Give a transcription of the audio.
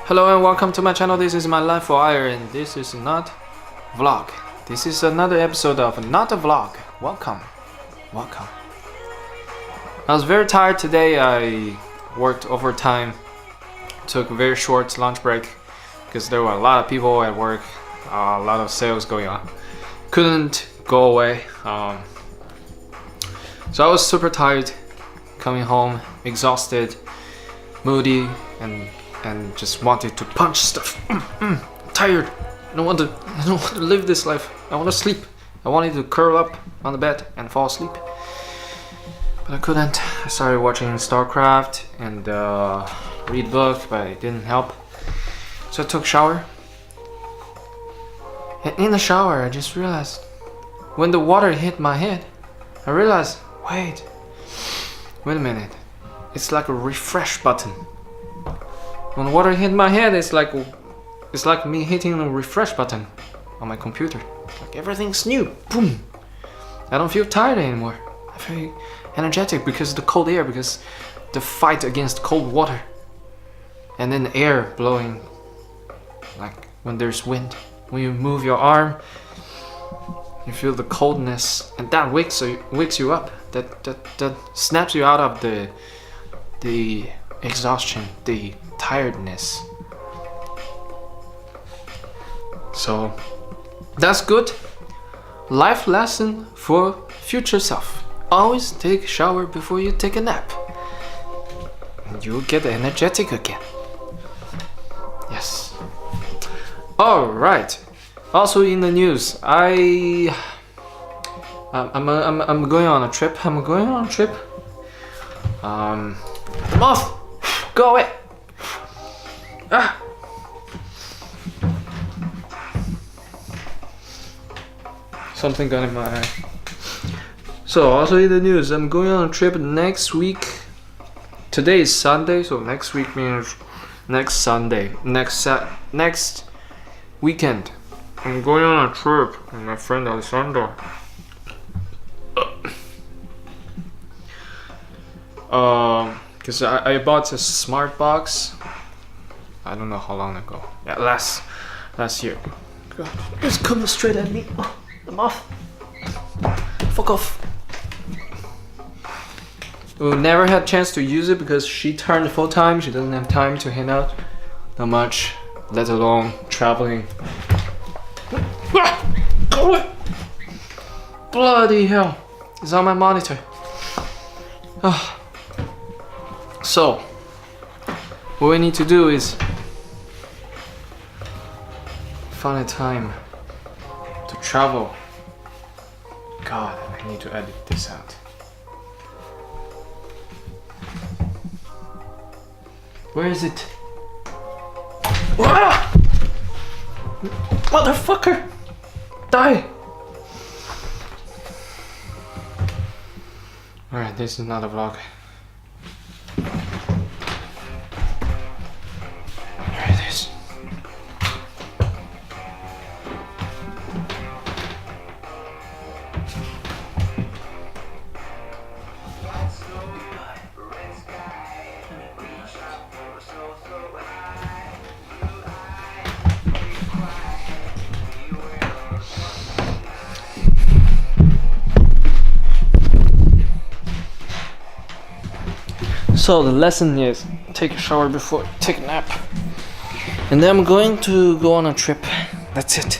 Hello and welcome to my channel. This is my life for hire and this is not vlog. This is another episode of Not a Vlog. Welcome. I was very tired today. I worked overtime, took a very short lunch break because there were a lot of people at work, a lot of sales going on. Couldn't go away. So I was super tired, coming home, exhausted, moody, and just wanted to punch stuff. Tired. I don't want to live this life. I want to sleep. I wanted to curl up on the bed and fall asleep, but I couldn't. I started watching StarCraft and read books, but it didn't help. So I took a shower. And in the shower, I just realized when the water hit my head, I realized, wait a minute. It's like a refresh button. When water hit my head, it's like me hitting a refresh button on my computer. Like everything's new. Boom. I don't feel tired anymore. I feel energetic because of the cold air, because the fight against cold water. And then the air blowing, like when there's wind. When you move your arm, you feel the coldness, and that wakes you up. That snaps you out of the exhaustion, the tiredness. So that's good. Life lesson for future self. Always take a shower before you take a nap, and you'll get energetic again. Yes. All right. Also in the news, I'm going on a trip. Moth, go away. Ah. Something got in my eye. So also in the news, I'm going on a trip next week. Today is Sunday, so next week means next Sunday, next weekend. I'm going on a trip with my friend Alessandro. Because I bought a smart box. I don't know how long ago. Yeah, last year. God, it's coming straight at me. Oh, the moth. Fuck off. We never had a chance to use it because she turned full time. She doesn't have time to hang out that much, let alone traveling. Go away. Bloody hell. It's on my monitor. So, what we need to do is find a time to travel. God, I need to edit this out. Where is it? Ah! Motherfucker! Die! Alright, this is not a vlog. Here it is. So the lesson is take a shower before take a nap, and then I'm going to go on a trip. That's it.